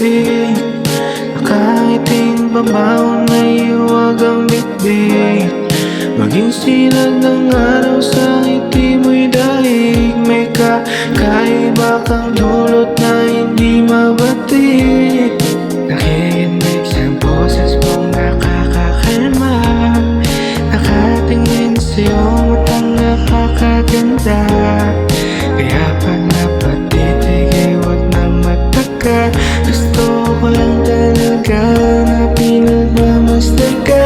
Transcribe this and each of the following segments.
pag-ibig. Nakangiting babaw na iwag ang bitbig. Maging sinag ng araw sa ngiti mo'y daig. May kakaiba kang dulot na hindi mabatik. Nakikinig sa boses mong nakakakalma. Nakatingin sa'yo matang nakakaganda. Kaya pag napatitig ay huwag nang magtaka. Gusto ko lang talaga na pinagmamasdan ka.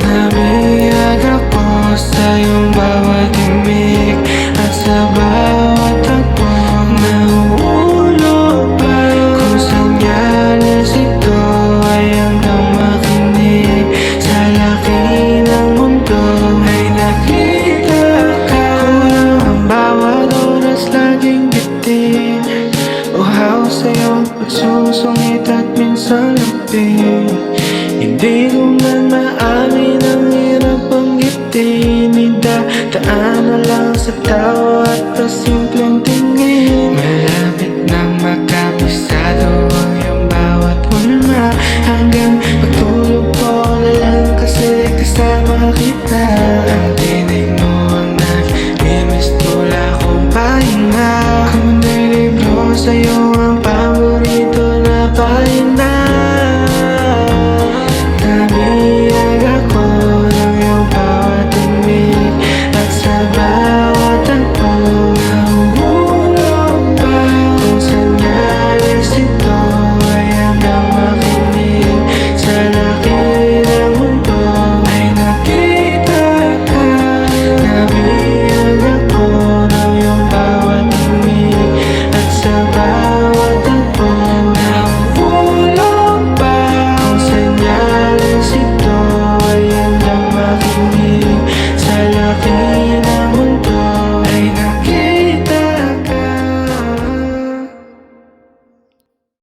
Nabiyag ako sa iyong bawat imig at sa bawat tagpo na uulog pa. Kung sanyalis ito ay hanggang makinig. Sa laki ng mundo ay nakita ka. Kulang ang bawat oras laging bitin. Uhaw sa'yo pagsusungit at minsan lamping. Hindi ko man maamin ang hirap banggitin. Idadaan na lang sa tawa at pasimpleng tingin. Malapit nang makapisado ang iyong bawat hulma. Hanggang pagtulog ko na lang kasi kasama kita. Ang tinig mo ang nag-imis tula kong pahinga. Kung may libro sa'yo